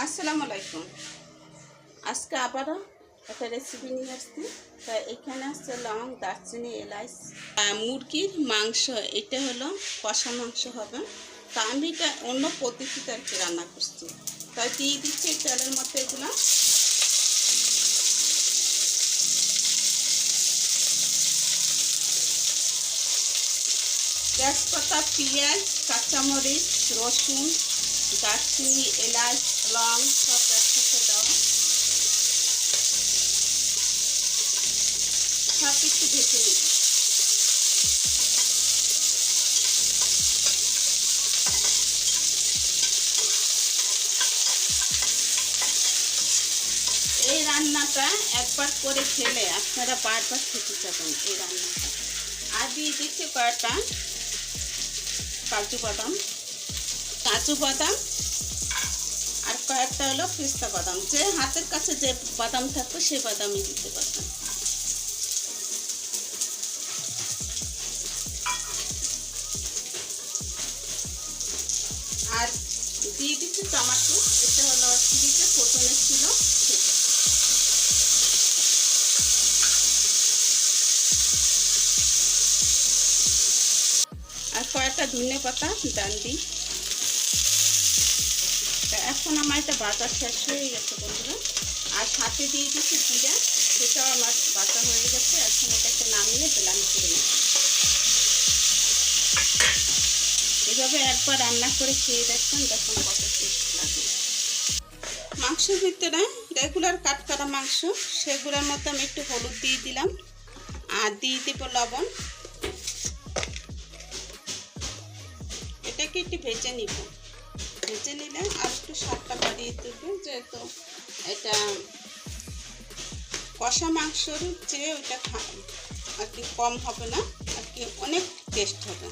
আসসালামু আলাইকুম। আজকে আবারও একটা রেসিপি নিয়ে আসছি। তা এখানে আসছে লং, দারচিনি, এলাচ, মুরগির মাংস। এটা হলো কষা মাংস হবে। তা আমি এটা অন্য পদ্ধতিতে আর কি রান্না করছি। তাই দিয়ে দিচ্ছি তেলের মধ্যে এগুলো। তেজপাতা, পেঁয়াজ, কাঁচামরিচ, রসুন, দারচিনি, এলাচ, লং সব একসাথে দেওয়া। সব কিছু ভেজে নিব। এই রান্নাটা একবার করে খেলে আপনারা বারবার খেতে যাবেন এই রান্নাটা। আর দিয়ে দিচ্ছি কয়েকটা কাজু বাদাম আর কয়েকটা হলো পিস্তা বাদাম। যে হাতের কাছে যে বাদাম থাকবে সেই বাদামই দিতে পারবেন। আর দিয়ে দিচ্ছি টমেটো। এটা হলো ফ্রিজে ফোটনে ছিল। আর কয়েকটা ধনে পাতা ডান্ডি। এখন আমার এটা বাটা শেষ হয়ে গেছে বন্ধুরা। আর সাথে দিয়ে দিচ্ছি জিরা, সেটাও আমার বাটা হয়ে গেছে। এখন এটাকে নামিয়ে ব্লেন্ড করে নেব। এভাবে একবার রান্না করে খেয়ে দেখবেন, দেখুন কত টেস্ট লাগে। মাংসের ভিতরে রেগুলার কাট করা মাংস, সেগুলোর মধ্যে আমি একটু হলুদ দিয়ে দিলাম আর দিয়ে দিব লবণ। এটাকে একটু ভেজে নিব। ভেজে নিলে আর একটু স্বাদটা বাড়িয়ে দেবে, যেহেতু এটা কষা মাংসর চেয়ে ওইটা আর কি কম হবে না, আর কি অনেক টেস্ট হবে।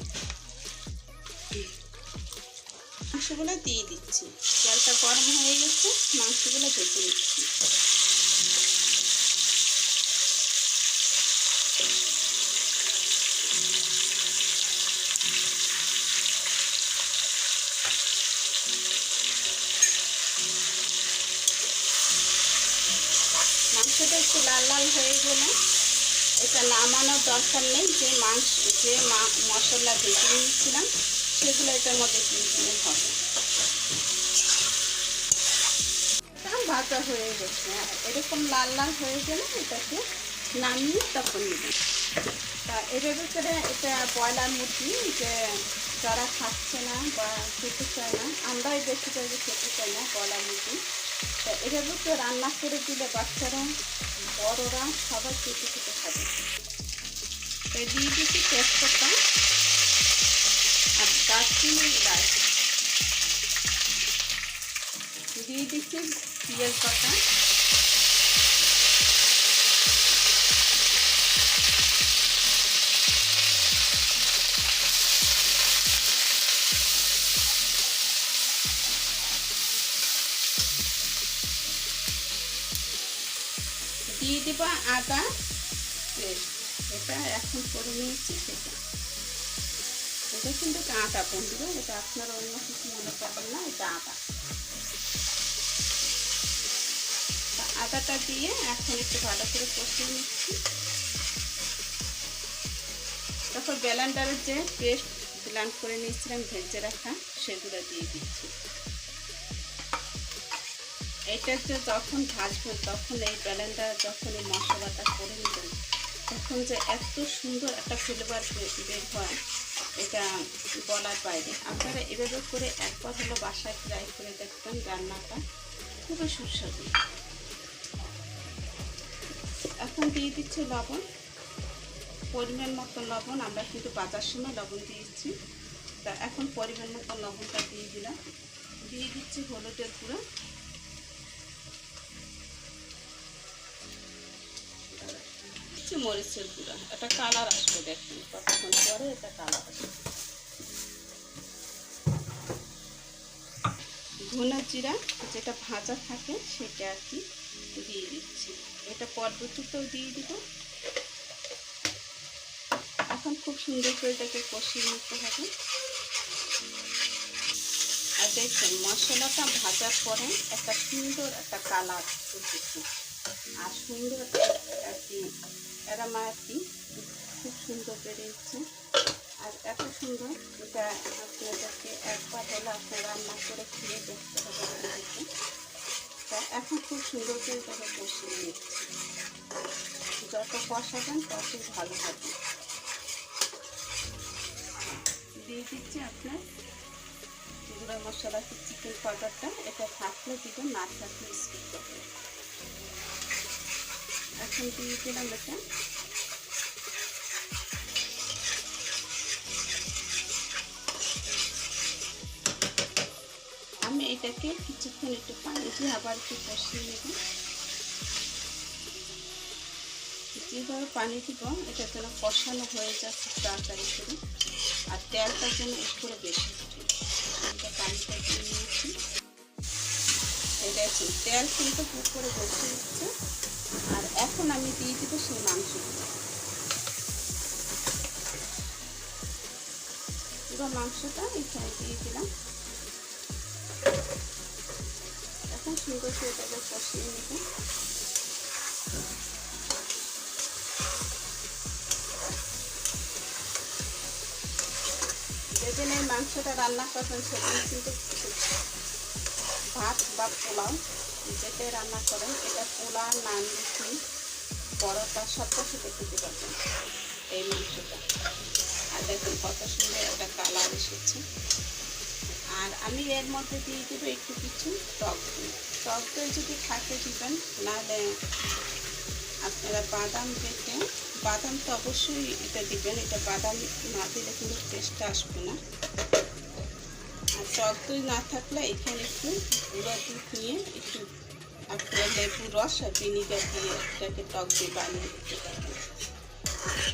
মাংসগুলো দিয়ে দিচ্ছি। তেলটা গরম হয়ে গেছে, মাংসগুলো ভেজে নিচ্ছি। মাংসটা একটু লাল লাল হয়ে গেলে এটা নামানোর দরকার নেই। যে মশলা ভেজে নিয়েছিলাম সেগুলো এটার মধ্যে দিয়ে দিলে হবে। ভাজা হয়ে গেছে, এরকম লাল লাল হয়ে গেলে এটাকে নামিয়ে তখন নেবেন। তা এভাবে করে এটা ব্রয়লার মুরগি যে যারা খাচ্ছে না বা খেতে চায় না, আমরাই বেশিরভাগ খেতে চাই না ব্রয়লার মুরগি। তা এভাবে তো রান্না করে দিলে বাচ্চারা বড়রা সবাই খেতে খেতে খাবে। তাই দিয়ে দিচ্ছি তেজপাতা আর দারচিনি, এলাচ। দিয়ে দিচ্ছি পেঁয়াজ বাটা। দিয়ে দেবো আদা পেস্ট। এটা এখন করে নিয়েছি। এটা কিন্তু আদা বন্ধুরা, এটা আপনারা অন্য কিছু মনে করবেন না, এটা আদা। আদাটা দিয়ে এখন একটু ভালো করে কষিয়ে নিচ্ছি। তারপর ব্লেন্ডারের যে পেস্ট ব্লেন্ড করে নিয়েছিলাম ভেজে রাখা, সেগুলো দিয়ে দিচ্ছি। এটা যে যখন ভাজবেন তখন এই ব্লেন্ডার যখন এই মশলাটা করে নেবেন তখন যে এত সুন্দর একটা ফ্লেভার বের হয়, এটা বলার বাইরে। আপনারা এভাবে করে একবার হলো বাসায় ট্রাই করে দেখবেন, রান্নাটা খুবই সুস্বাদু। এখন দিয়ে দিচ্ছি লবণ, পরিমাণ মতো লবণ। আমরা কিন্তু বাজার সময় লবণ দিয়েছি। তা এখন পরিমাণ মতো লবণটা দিয়ে দিলাম। দিয়ে দিচ্ছি হলুদের গুঁড়ো, মরিচের গুঁড়া। এটা কালার আসবে, দেখুন কতক্ষণ পরে এটা কালার আসবে। ধনে জিরা যেটা ভাজা থাকে সেটা আর কি দিয়ে দিচ্ছি। এটা পরবর্তীতেও দিয়ে দিব। এখন খুব সুন্দর করে এটাকে কষিয়ে নিতে হবে। আর দেখুন মশলাটা ভাজার পরে একটা সুন্দর একটা কালার এসেছে, আর সুন্দর আর কি এরামা আর কি খুব সুন্দর বেরিয়েছে। আর এত সুন্দর এটা আপনাদেরকে একবার হলে আপনারা রান্না করে খেয়ে দেখতে হবে। তা এখন খুব সুন্দর করে এটাকে কষিয়ে নিচ্ছি, যত কষাবেন ততই ভালো হবে। দিয়ে দিচ্ছি আপনার গুঁড়া মশলা চিকেন পাউডারটা, এটা থাকলে দিবেন, না থাকলে স্কিপ করবেন। এখন দিয়ে দিলাম এটা। আমি এটাকে কিছুক্ষণ একটু পানি দিয়ে আবার একটু কষিয়ে নেব। যেভাবে পানি দিব এটা যেন কষানো হয়ে যায় খুব তাড়াতাড়ি করে, আর তেলটা যেন উপরে বেশি উঠে। পানিটা দিয়ে নিয়েছি, এটা তেল কিন্তু উপরে বসে উঠছে। আর এখন আমি দিয়ে দিব সেই মাংসগুলো, পুরো মাংসটা এখানে দিয়ে দিলাম। এখন সুন্দর করে এটাকে কষিয়ে নেব। যেদিন এই মাংসটা রান্না করবেন সেদিন কিন্তু ভাত বা পোলাও যেটাই রান্না করেন, এটা পোলা, নান, রুটি, পরোটা সব কিছুতে খেতে পারবেন এই মাংসটা। আর দেখুন কত সুন্দর একটা কালার এসেছে। আর আমি এর মধ্যে দিয়ে দেবো একটু কিছু টক দই। টক দই যদি থাকে দিবেন, নাহলে আপনারা বাদাম বেটে, বাদাম তো অবশ্যই এটা দিবেন, এটা বাদাম না দিলে কিন্তু টেস্টটা আসবে না। আর টক দই না থাকলে এখানে একটু গুঁড়া দুধ নিয়ে একটু আপনার লেবু রস আর ভিনিগার দিয়ে এটাকে টক দই বানিয়ে দিতে পারবেন।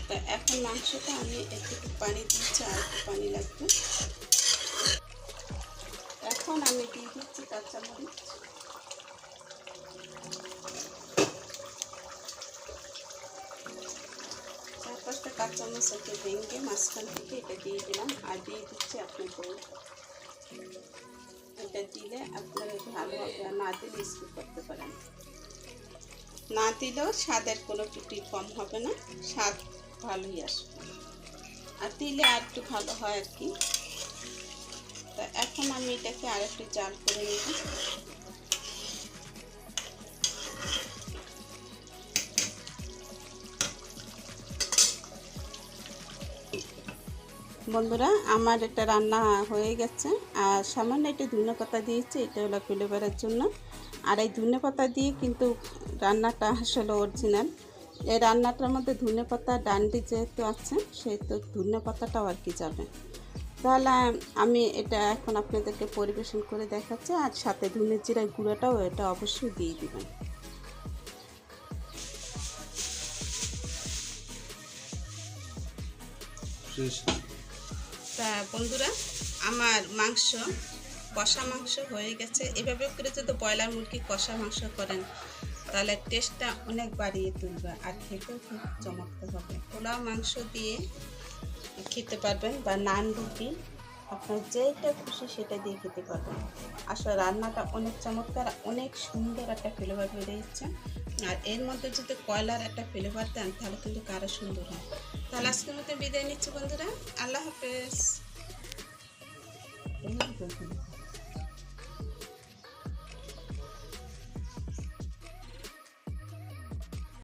তা এখন মাংসটা আমি একটু পানি দিচ্ছি, আর একটু পানি লাগবে। এখন আমি দিয়ে দিচ্ছি কাঁচামরিচ। চার পাঁচটা কাঁচামরিচকে ভেঙে মাঝখান থেকে এটা দিয়ে দিলাম, আর দিয়ে দিচ্ছি আপনার দই। এটা দিলে আপনার ভালো হবে, আর না দিলে স্কিপ করতে পারেন। না দিলেও স্বাদের কোনো ত্রুটি কম হবে না, স্বাদ ভালোই আসবে, আর দিলে আর একটু ভালো হয় আর কি। তা এখন আমি এটাকে আর একটু জাল করে নেব। বন্ধুরা আমার এটা রান্না হয়ে গেছে, আর সামান্য একটু ধনেপাতা দিয়েছি, এটা হলো ফ্লেভারের জন্য। আর এই ধনেপাতা দিয়ে কিন্তু রান্নাটা আসলে অরিজিনাল। এই রান্নাটার মধ্যে ধনেপাতা ডান্ডি যেহেতু আছে, সেহেতু ধনেপাতাটাও আর কি যাবে। তাহলে আমি এটা এখন আপনাদেরকে পরিবেশন করে দেখাচ্ছি, আর সাথে ধনে জিরার গুঁড়োটাও এটা অবশ্যই দিয়ে দিবেন। তা বন্ধুরা আমার মাংস, কষা মাংস হয়ে গেছে। এভাবে করে যদি ব্রয়লার মুরগি কষা মাংস করেন তাহলে টেস্টটা অনেক বাড়িয়ে তুলবে, আর খেতেও খুব চমৎকার হবে। পোলাও মাংস দিয়ে খেতে পারবেন, বা নান, রুটি, আপনার যেটা খুশি সেটা দিয়ে খেতে পারবেন। আসলে রান্নাটা অনেক চমৎকার, অনেক সুন্দর একটা ফ্লেভার বেরিয়েছে। আর এর মধ্যে যদি কয়লার একটা ফ্লেভার দেন তাহলে কিন্তু আরও সুন্দর হয়। তাহলে আজকের মতো বিদায় নিচ্ছি বন্ধুরা, আল্লাহ হাফেজ।